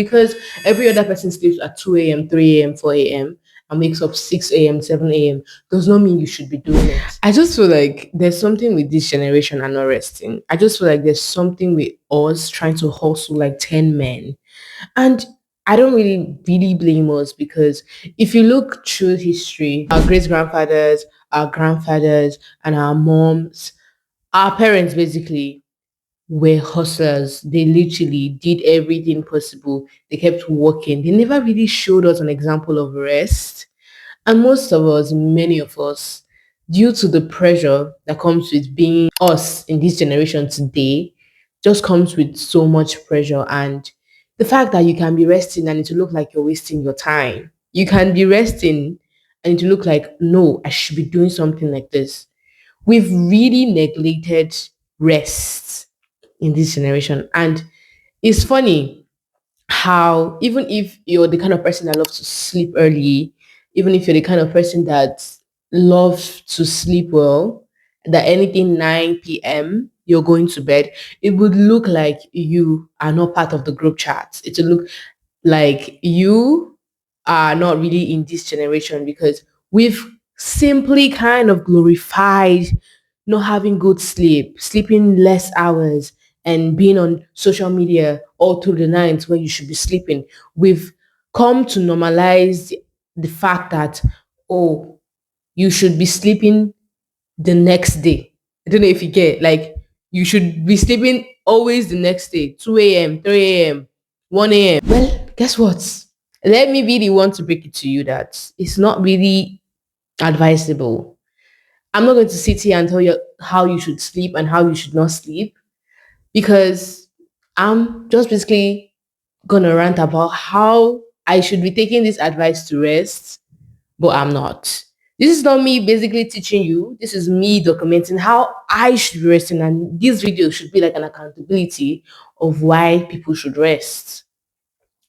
Because every other person sleeps at 2 a.m., 3 a.m., 4 a.m., and wakes up 6 a.m., 7 a.m., does not mean you should be doing it. I just feel like there's something with this generation and not resting. I just feel like there's something with us trying to hustle like 10 men. And I don't really blame us because if you look through history, our great grandfathers, our grandfathers, and our moms, our parents basically were hustlers. They literally did everything possible. They kept working. They never really showed us an example of rest. And most of us, many of us, due to the pressure that comes with being us in this generation today, just comes with so much pressure. And the fact that you can be resting and it will look like you're wasting your time. You can be resting and it will look like, no, I should be doing something like this. We've really neglected rest in this generation. And it's funny how even if you're the kind of person that loves to sleep early, even if you're the kind of person that loves to sleep well, that anything 9 p.m. you're going to bed, it would look like you are not part of the group chat. It would look like you are not really in this generation because we've simply kind of glorified not having good sleep, sleeping less hours, and being on social media all through the night when you should be sleeping. We've come to normalize the fact that, oh, you should be sleeping the next day. I don't know if you get like you should be sleeping always the next day, 2 a.m., 3 a.m., 1 a.m. Well, guess what? Let me be the one to break it to you that it's not really advisable. I'm not going to sit here and tell you how you should sleep and how you should not sleep because I'm just basically gonna rant about how I should be taking this advice to rest, but I'm not. This is not me basically teaching you. This is me documenting how I should be resting, and this video should be like an accountability of why people should rest.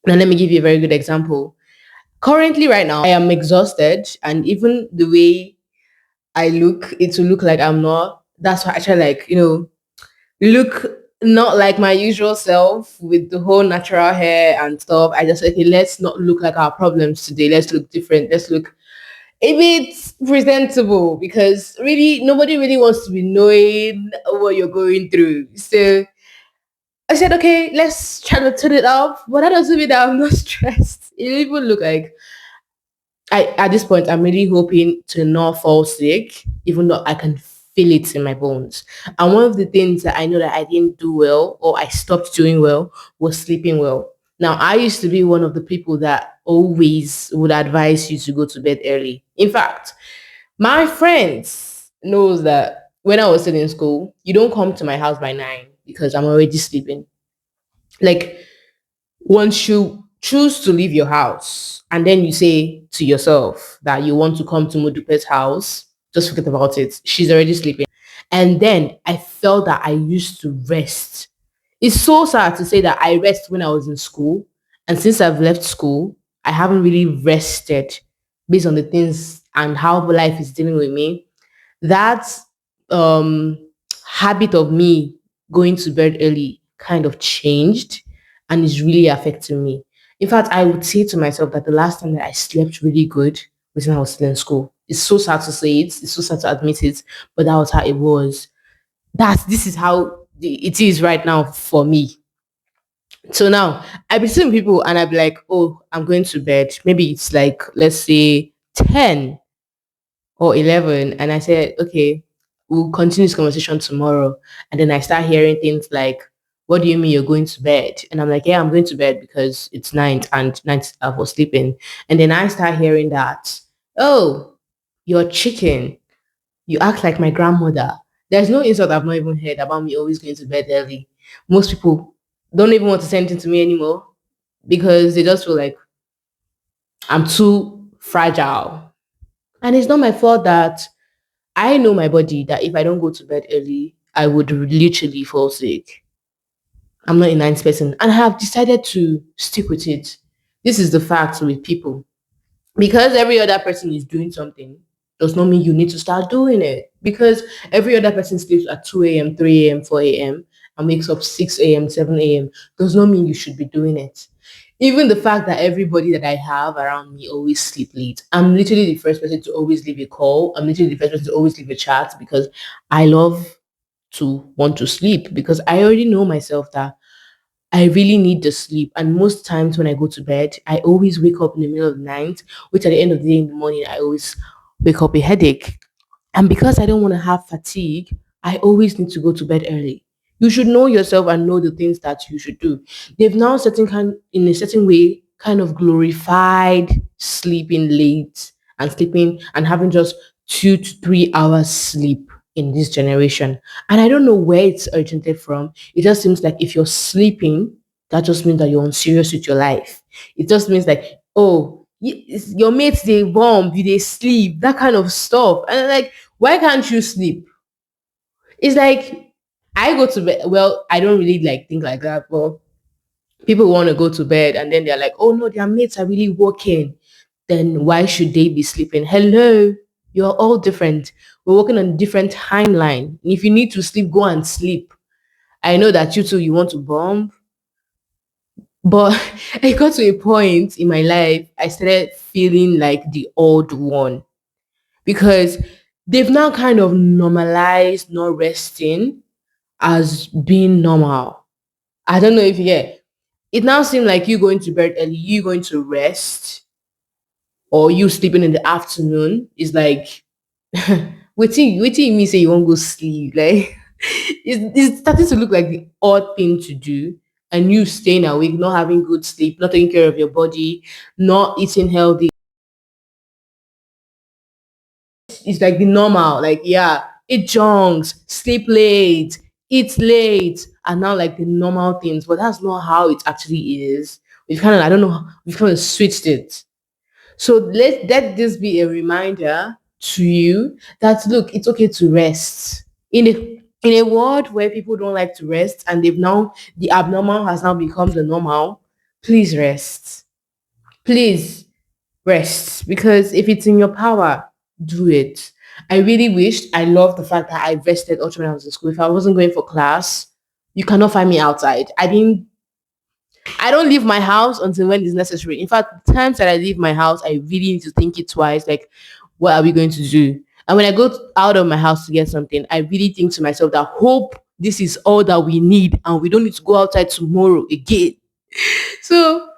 Now, let me give you a very good example. Currently, right now, I am exhausted, and even the way I look, it will look like I'm not. That's why I try, like, look not like my usual self with the whole natural hair and stuff. I just okay, let's not look like our problems today. Let's look different. Let's look a bit presentable because really nobody really wants to be knowing what you're going through. So I said, okay, let's try to turn it up. But that doesn't mean that I'm not stressed. It even look like I at this point I'm really hoping to not fall sick, even though I can feel it in my bones. And one of the things that I know that I didn't do well or I stopped doing well was sleeping well. Now I used to be one of the people that always would advise you to go to bed early. In fact, my friends knows that when I was still in school, you don't come to my house by 9 because I'm already sleeping. Like once you choose to leave your house and then you say to yourself that you want to come to Mudupe's house, just forget about it. She's already sleeping. And then I felt that I used to rest. It's so sad to say that I rest when I was in school. And since I've left school, I haven't really rested based on the things and how life is dealing with me. That um habit of me going to bed early kind of changed and is really affecting me. In fact, I would say to myself that the last time that I slept really good was when I was still in school. It's so sad to say it, it's so sad to admit it, but that was how it was. This is how it is right now for me. So now I be seeing people and I be like, oh, I'm going to bed. Maybe it's like let's say 10 or 11, and I said, okay, we'll continue this conversation tomorrow. And then I start hearing things like, what do you mean you're going to bed? And I'm like, yeah, I'm going to bed because it's night and night I was sleeping. And then I start hearing that, oh, you're chicken. You act like my grandmother. There's no insult I've not even heard about me always going to bed early. Most people don't even want to send it to me anymore because they just feel like I'm too fragile. And it's not my fault that I know my body that if I don't go to bed early, I would literally fall sick. I'm not a nice person. And I have decided to stick with it. This is the fact with people. Because every other person is doing something does not mean you need to start doing it. Because every other person sleeps at 2 a.m., 3 a.m., 4 a.m., and wakes up 6 a.m., 7 a.m. does not mean you should be doing it. Even the fact that everybody that I have around me always sleep late. I'm literally the first person to always leave a call. I'm literally the first person to always leave a chat because I love to want to sleep because I already know myself that I really need the sleep. And most times when I go to bed, I always wake up in the middle of the night, which at the end of the day in the morning, I always wake up a headache. And because I don't want to have fatigue, I always need to go to bed early. You should know yourself and know the things that you should do. They've now certain kind in a certain way kind of glorified sleeping late and sleeping and having just 2 to 3 hours sleep in this generation. And I don't know where it's originated from. It just seems like if you're sleeping, that just means that you're unserious with your life. It just means like, oh, your mates they bomb, you they sleep, that kind of stuff. And I'm like, why can't you sleep? It's like I go to bed. Well, I don't really like think like that, but people want to go to bed and then they're like, oh no, their mates are really working. Then why should they be sleeping? Hello, you're all different. We're working on a different timeline. If you need to sleep, go and sleep. I know that you too, you want to bomb, but I got to a point in my life, I started feeling like the odd one because they've now kind of normalized not resting as being normal. I don't know if you get it now seems like you going to bed early, you going to rest, or you sleeping in the afternoon is like waiting me say you won't go sleep. Like it's starting to look like the odd thing to do. And you staying awake, not having good sleep, not taking care of your body, not eating healthy. It's like the normal, like yeah, eat junks, sleep late, eat late, and now like the normal things. But that's not how it actually is. We've kind of I don't know, we've kind of switched it. So let this be a reminder to you that look, it's okay to rest. In a world where people don't like to rest and they've now the abnormal has now become the normal, please rest. Please rest. Because if it's in your power, do it. I really wished I loved the fact that I rested also when I was in school. If I wasn't going for class, you cannot find me outside. I don't leave my house until when it's necessary. In fact, the times that I leave my house, I really need to think it twice. Like, what are we going to do? And when I go out of my house to get something, I really think to myself that hope this is all that we need and we don't need to go outside tomorrow again. So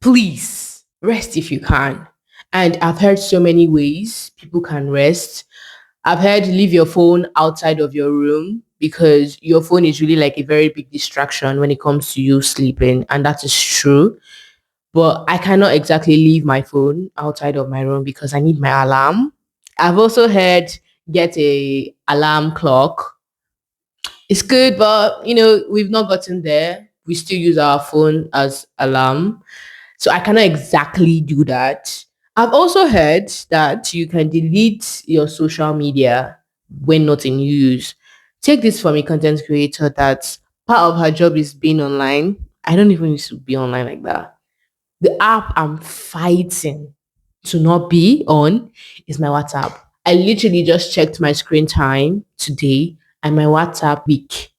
please rest if you can. And I've heard so many ways people can rest. I've heard leave your phone outside of your room because your phone is really like a very big distraction when it comes to you sleeping. And that is true. But I cannot exactly leave my phone outside of my room because I need my alarm. I've also heard get a alarm clock. It's good, but we've not gotten there. We still use our phone as alarm. So I cannot exactly do that. I've also heard that you can delete your social media when not in use. Take this from a content creator that part of her job is being online. I don't even used to be online like that. The app I'm fighting to not be on is my WhatsApp. I literally just checked my screen time today and my WhatsApp week.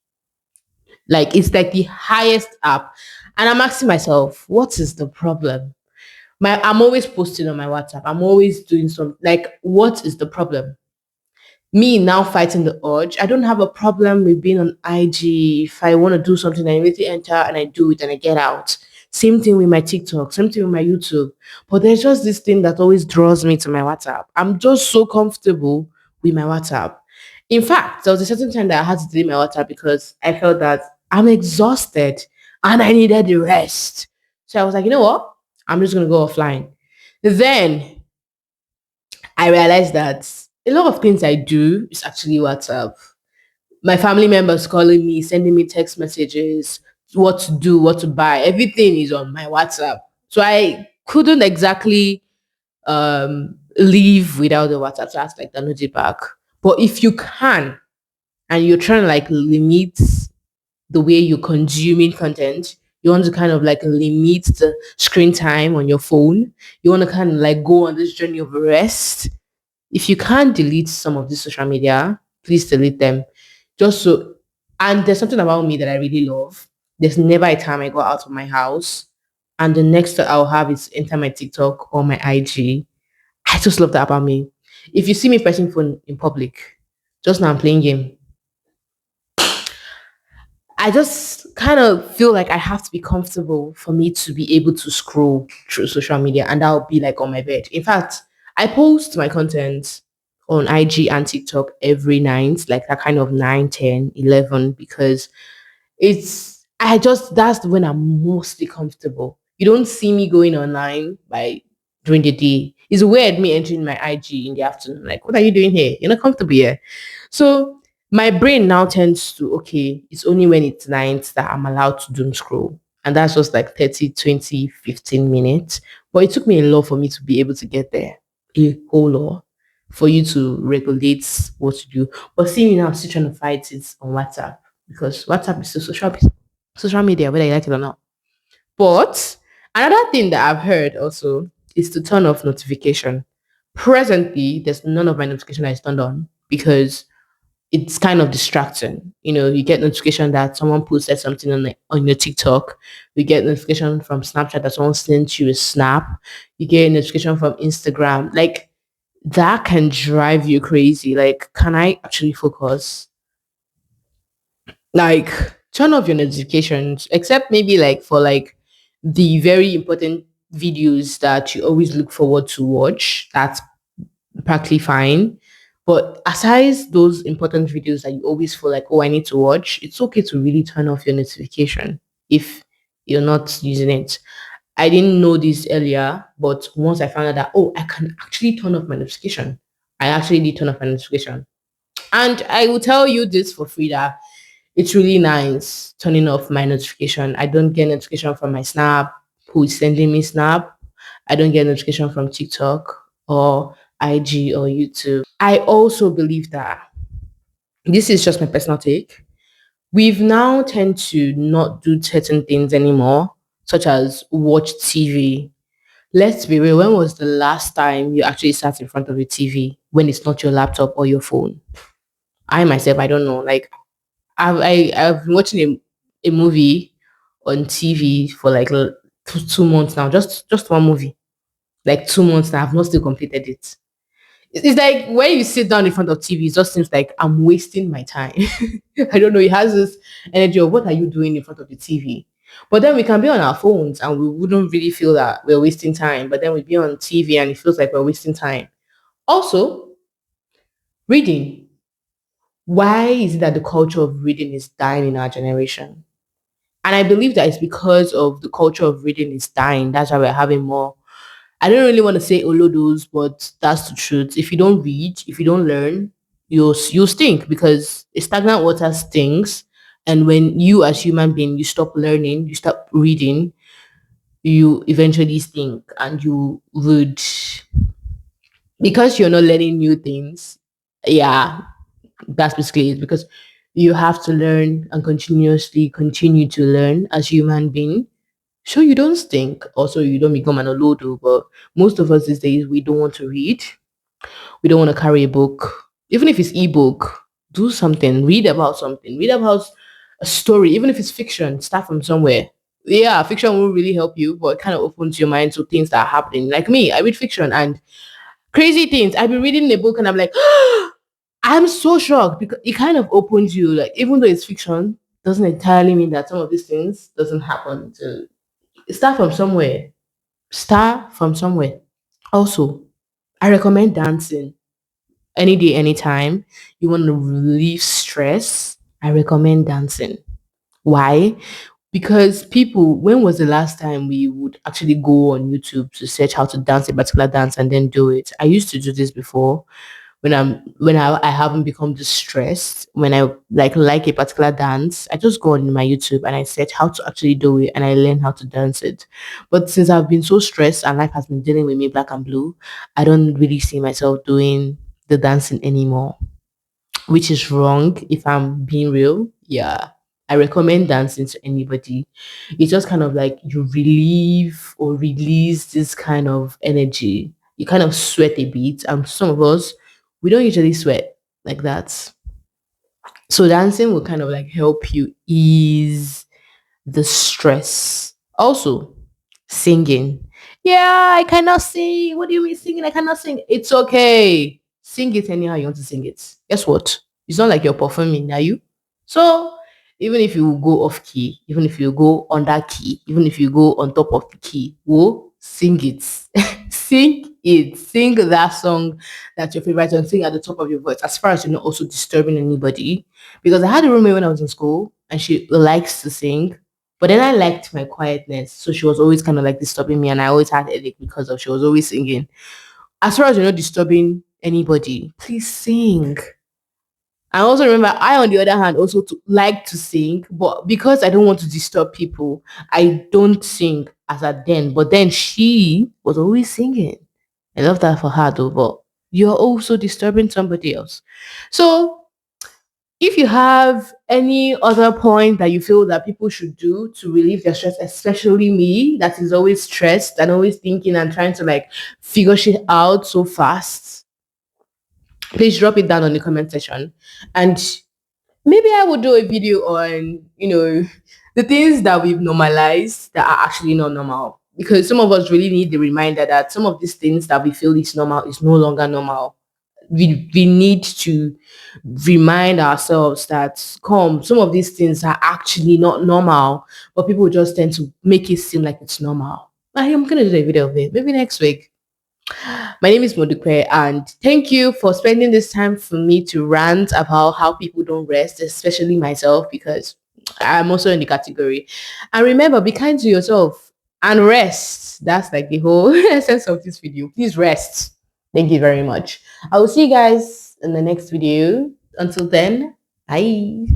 Like it's like the highest app. And I'm asking myself, what is the problem? I'm always posting on my WhatsApp. I'm always doing some like what is the problem? Me now fighting the urge. I don't have a problem with being on IG. If I want to do something, I immediately enter and I do it and I get out. Same thing with my TikTok, same thing with my YouTube. But there's just this thing that always draws me to my WhatsApp. I'm just so comfortable with my WhatsApp. In fact, there was a certain time that I had to delete my WhatsApp because I felt that I'm exhausted and I needed the rest. So I was like, you know what? I'm just gonna go offline. Then I realized that a lot of things I do is actually WhatsApp. My family members calling me, sending me text messages, what to do, what to buy, everything is on my WhatsApp. So I couldn't exactly leave without the WhatsApp. So I asked like download it back. But if you can and you're trying to like limit the way you're consuming content, you want to kind of like limit the screen time on your phone, you want to kind of like go on this journey of rest. If you can't delete some of this social media, please delete them. Just so, and there's something about me that I really love. There's never a time I go out of my house. and the next thought I'll have is enter my TikTok or my IG. I just love that about me. If you see me pressing phone in public, just now I'm playing game. I just kind of feel like I have to be comfortable for me to be able to scroll through social media, and I'll be like on my bed. In fact, I post my content on IG and TikTok every night, like that kind of 9, 10, 11, because it's I just that's when I'm mostly comfortable. You don't see me going online by during the day. It's weird me entering my IG in the afternoon. Like, what are you doing here? You're not comfortable here. So my brain now tends to, okay, it's only when it's night that I'm allowed to doom scroll. And that's just like 30, 20, 15 minutes. But it took me a lot for me to be able to get there. A whole lot for you to regulate what to do. But seeing me now, I'm still trying to fight it on WhatsApp because WhatsApp is still social media, whether you like it or not. But another thing that I've heard also is to turn off notification. Presently, there's none of my notification that is turned on because it's kind of distracting. You know, you get notification that someone posted something on your TikTok. You get notification from Snapchat that someone sent you a snap. You get a notification from Instagram. Like that can drive you crazy. Like, can I actually focus? Like turn off your notifications except maybe like for like the very important videos that you always look forward to watch. That's practically fine. But aside those important videos that you always feel like, oh, I need to watch, it's okay to really turn off your notification if you're not using it. I didn't know this earlier, but once I found out that, oh, I can actually turn off my notification, I actually did turn off my notification. And I will tell you this for free that it's really nice turning off my notification. I don't get notification from my Snap, who is sending me Snap. I don't get notification from TikTok or IG or YouTube. I also believe that this is just my personal take. We've now tend to not do certain things anymore, such as watch TV. Let's be real. When was the last time you actually sat in front of a TV when it's not your laptop or your phone? I myself, I don't know. Like I've been watching a movie on TV for like 2 months now. Just one movie, like 2 months now. I've not still completed it. It's like when you sit down in front of TV, it just seems like I'm wasting my time. I don't know. It has this energy of what are you doing in front of the TV? But then we can be on our phones and we wouldn't really feel that we're wasting time. But then we'd be on TV and it feels like we're wasting time. Also, reading. Why is it that the culture of reading is dying in our generation? And I believe that it's because of the culture of reading is dying. That's why we're having more. I don't really want to say olodos, but that's the truth. If you don't read, if you don't learn, you'll stink because a stagnant water stinks. And when you as human being, you stop learning, you stop reading, you eventually stink and you would because you're not learning new things. Yeah, that's basically it because you have to learn and continuously continue to learn as human being. Sure, you don't stink. Also, you don't become an olodo, but most of us these days, we don't want to read. We don't want to carry a book. Even if it's ebook, do something. Read about something. Read about a story. Even if it's fiction, start from somewhere. Yeah, fiction will really help you, but it kind of opens your mind to things that are happening. Like me, I read fiction and crazy things. I've been reading a book and I'm like, I'm so shocked because it kind of opens you. Like, even though it's fiction, doesn't entirely mean that some of these things doesn't happen to start from somewhere. Start from somewhere. Also, I recommend dancing any day, anytime. You want to relieve stress, I recommend dancing. Why? Because people, when was the last time we would actually go on YouTube to search how to dance a particular dance and then do it? I used to do this before when I haven't become distressed, when I like a particular dance, I just go on my YouTube and I search how to actually do it and I learn how to dance it. But since I've been so stressed and life has been dealing with me black and blue, I don't really see myself doing the dancing anymore, which is wrong if I'm being real. Yeah. I recommend dancing to anybody. It's just kind of like you relieve or release this kind of energy. You kind of sweat a bit. And some of us, we don't usually sweat like that. So dancing will kind of like help you ease the stress. Also, Singing. Yeah, I cannot sing. What do you mean singing? I cannot sing. It's okay. Sing it anyhow you want to sing it. Guess what? It's not like you're performing, are you? So even if you go off key, even if you go under key, even if you go on top of the key, whoa, sing it. Sing it. Sing that song that's your favorite and sing at the top of your voice, as far as you're not also disturbing anybody. Because I had a roommate when I was in school and she likes to sing, but then I liked my quietness. So she was always kind of like disturbing me, and I always had headache because of she was always singing. As far as you're not disturbing anybody, please sing. I also remember I, on the other hand, also like to sing, but because I don't want to disturb people, I don't sing as at then. But then she was always singing. I love that for her though, but you're also disturbing somebody else. So if you have any other point that you feel that people should do to relieve their stress, especially me, that is always stressed and always thinking and trying to like figure shit out so fast, please drop it down on the comment section. And maybe I will do a video on, the things that we've normalized that are actually not normal. Because some of us really need the reminder that some of these things that we feel is normal is no longer normal. We need to remind ourselves that come some of these things are actually not normal, but people just tend to make it seem like it's normal. I am gonna do a video of it maybe next week. My name is Modukwe, and thank you for spending this time for me to rant about how people don't rest, especially myself, because I'm also in the category. And remember, be kind to yourself and rest. That's like the whole essence of this video. Please rest. Thank you very much. I will see you guys in the next video. Until then, bye.